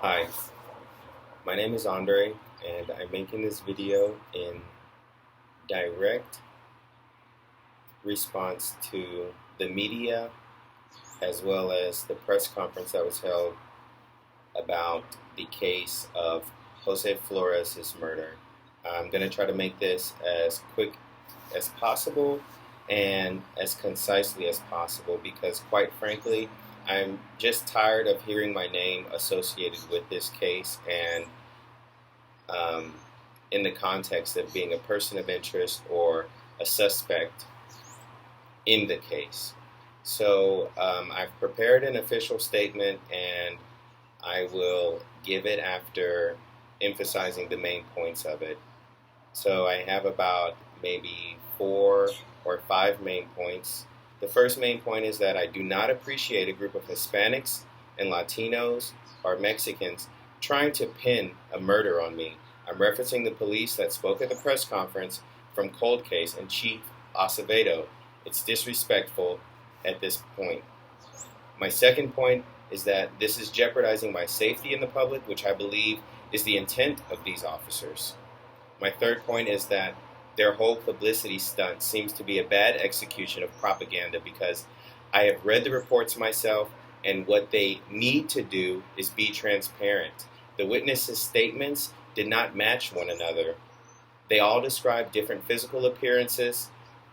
Hi, my name is Andre, and I'm making this video in direct response to the media as well as the press conference that was held about the case of Josue Flores' murder. I'm going to try to make this as quick as possible and as concisely as possible because, quite frankly, I'm just tired of hearing my name associated with this case and um, in the context of being a person of interest or a suspect in the case. So I've prepared an official statement and I will give it after emphasizing the main points of it. So I have about maybe 4 or 5 main points. The first main point is that I do not appreciate a group of Hispanics and Latinos or Mexicans trying to pin a murder on me. I'm referencing the police that spoke at the press conference from Cold Case and Chief Acevedo. It's disrespectful at this point. My second point is that this is jeopardizing my safety in the public, which I believe is the intent of these officers. My third point is that their whole publicity stunt seems to be a bad execution of propaganda because I have read the reports myself, and what they need to do is be transparent. The witnesses' statements did not match one another. They all described different physical appearances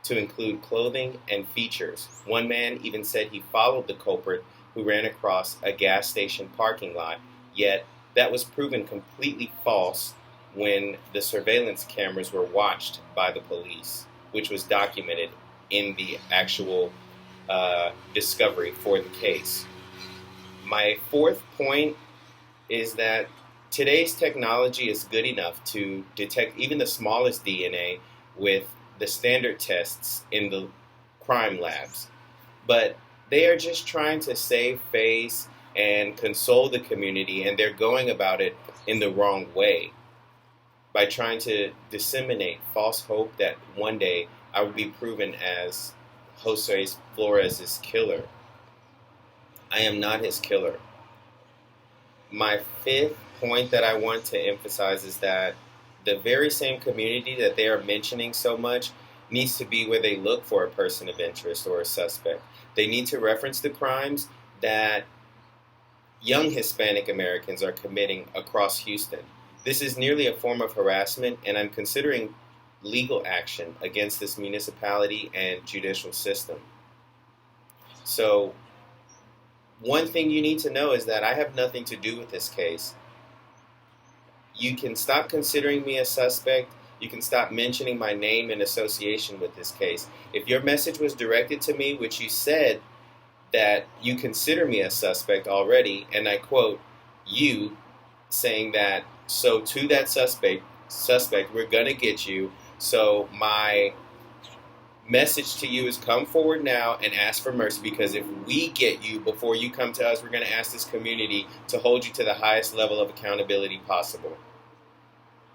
to include clothing and features. One man even said he followed the culprit who ran across a gas station parking lot, yet that was proven completely false when the surveillance cameras were watched by the police, which was documented in the actual discovery for the case. My fourth point is that today's technology is good enough to detect even the smallest DNA with the standard tests in the crime labs. But they are just trying to save face and console the community, and they're going about it in the wrong way by trying to disseminate false hope that one day I will be proven as Josue Flores' killer. I am not his killer. My fifth point that I want to emphasize is that the very same community that they are mentioning so much needs to be where they look for a person of interest or a suspect. They need to reference the crimes that young Hispanic Americans are committing across Houston. This is nearly a form of harassment, and I'm considering legal action against this municipality and judicial system. So, one thing you need to know is that I have nothing to do with this case. You can stop considering me a suspect. You can stop mentioning my name in association with this case. If your message was directed to me, which you said that you consider me a suspect already, and I quote you saying that, so to that suspect, we're gonna get you. So my message to you is come forward now and ask for mercy, because if we get you before you come to us, we're gonna ask this community to hold you to the highest level of accountability possible.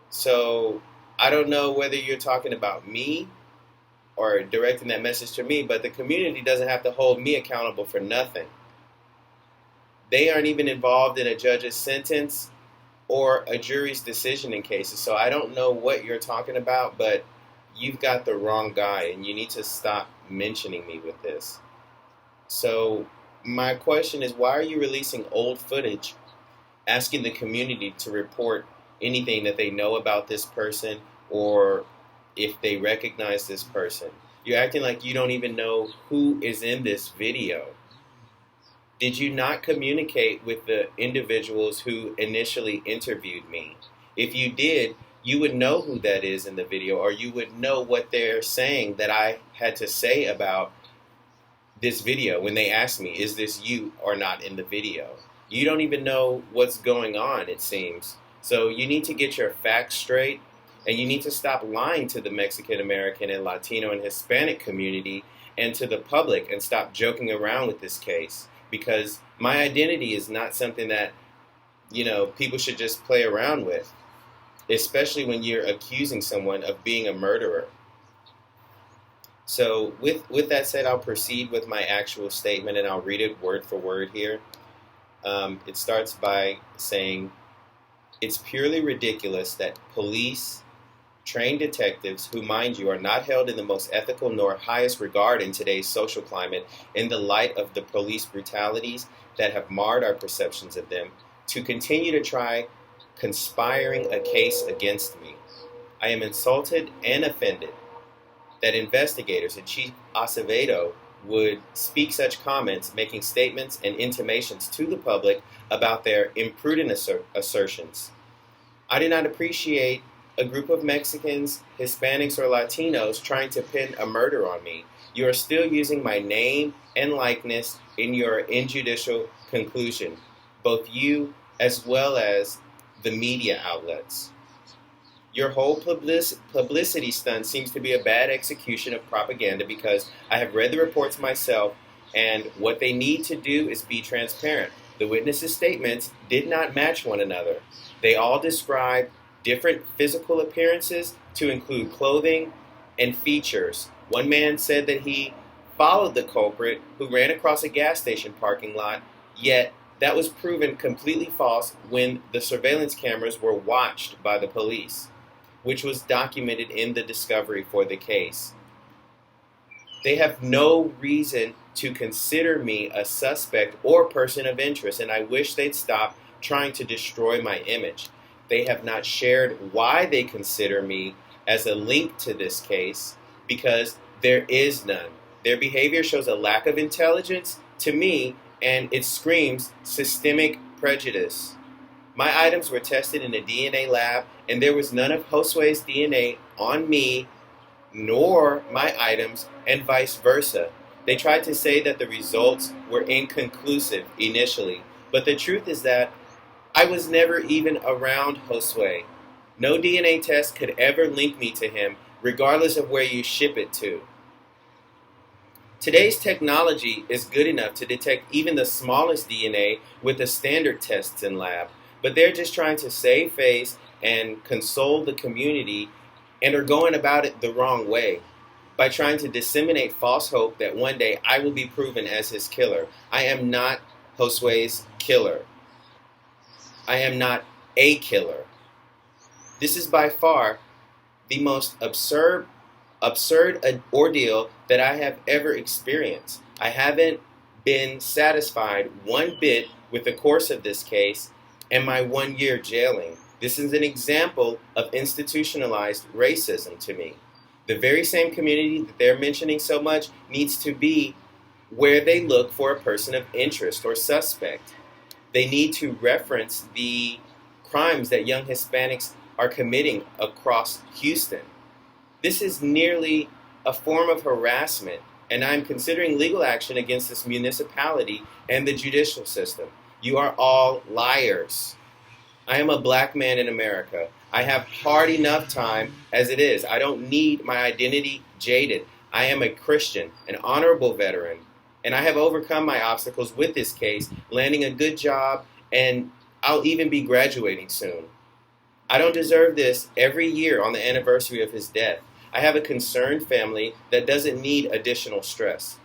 So I don't know whether you're talking about me or directing that message to me, but the community doesn't have to hold me accountable for nothing. They aren't even involved in a judge's sentence or a jury's decision in cases. So I don't know what you're talking about, but you've got the wrong guy, and you need to stop mentioning me with this. So my question is, why are you releasing old footage, asking the community to report anything that they know about this person or if they recognize this person? You're acting like you don't even know who is in this video. Did you not communicate with the individuals who initially interviewed me? If you did, you would know who that is in the video, or you would know what they're saying that I had to say about this video when they asked me, is this you or not in the video? You don't even know what's going on, it seems. So you need to get your facts straight, and you need to stop lying to the Mexican American and Latino and Hispanic community and to the public, and stop joking around with this case. Because my identity is not something that, people should just play around with, especially when you're accusing someone of being a murderer. So with that said, I'll proceed with my actual statement, and I'll read it word for word here. It starts by saying, it's purely ridiculous that police, trained detectives, who, mind you, are not held in the most ethical nor highest regard in today's social climate, in the light of the police brutalities that have marred our perceptions of them, to continue to try conspiring a case against me. I am insulted and offended that investigators and Chief Acevedo would speak such comments, making statements and intimations to the public about their imprudent assertions. I do not appreciate a group of Mexicans, Hispanics, or Latinos trying to pin a murder on me. You are still using my name and likeness in your injudicial conclusion, both you as well as the media outlets. Your whole publicity stunt seems to be a bad execution of propaganda, because I have read the reports myself, and what they need to do is be transparent. The witnesses' statements did not match one another. They all describe different physical appearances to include clothing and features. One man said that he followed the culprit who ran across a gas station parking lot, yet that was proven completely false when the surveillance cameras were watched by the police, which was documented in the discovery for the case. They have no reason to consider me a suspect or person of interest, and I wish they'd stop trying to destroy my image. They have not shared why they consider me as a link to this case, because there is none. Their behavior shows a lack of intelligence to me, and it screams systemic prejudice. My items were tested in a DNA lab, and there was none of Josue's DNA on me nor my items, and vice versa. They tried to say that the results were inconclusive initially, but the truth is that I was never even around Josue. No DNA test could ever link me to him, regardless of where you ship it to. Today's technology is good enough to detect even the smallest DNA with the standard tests in lab, but they're just trying to save face and console the community, and are going about it the wrong way by trying to disseminate false hope that one day I will be proven as his killer. I am not Josue's killer. I am not a killer. This is by far the most absurd ordeal that I have ever experienced. I haven't been satisfied one bit with the course of this case and my 1 year jailing. This is an example of institutionalized racism to me. The very same community that they're mentioning so much needs to be where they look for a person of interest or suspect. They need to reference the crimes that young Hispanics are committing across Houston. This is nearly a form of harassment, and I'm considering legal action against this municipality and the judicial system. You are all liars. I am a black man in America. I have hard enough time as it is. I don't need my identity jaded. I am a Christian, an honorable veteran, and I have overcome my obstacles with this case, landing a good job, and I'll even be graduating soon. I don't deserve this every year on the anniversary of his death. I have a concerned family that doesn't need additional stress.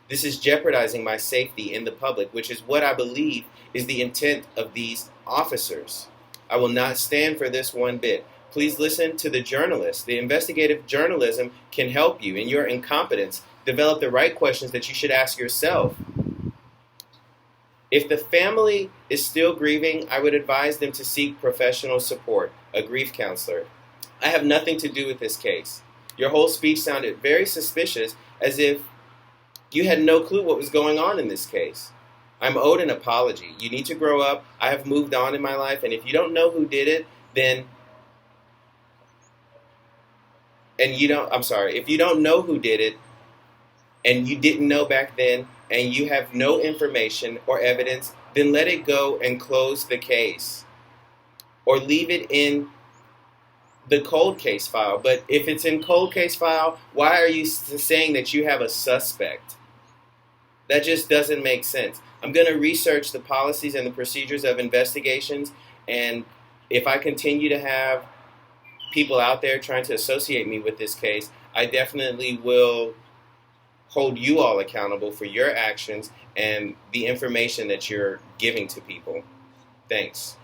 This is jeopardizing my safety in the public, which is what I believe is the intent of these officers. I will not stand for this one bit. Please listen to the journalists. The investigative journalism can help you in your incompetence develop the right questions that you should ask yourself. If the family is still grieving, I would advise them to seek professional support, a grief counselor. I have nothing to do with this case. Your whole speech sounded very suspicious, as if you had no clue what was going on in this case. I'm owed an apology. You need to grow up. I have moved on in my life, and if you don't know who did it, if you don't know who did it, and you didn't know back then, and you have no information or evidence, then let it go and close the case. Or leave it in the cold case file. But if it's in cold case file, why are you saying that you have a suspect? That just doesn't make sense. I'm going to research the policies and the procedures of investigations, and if I continue to have people out there trying to associate me with this case, I definitely will hold you all accountable for your actions and the information that you're giving to people. Thanks.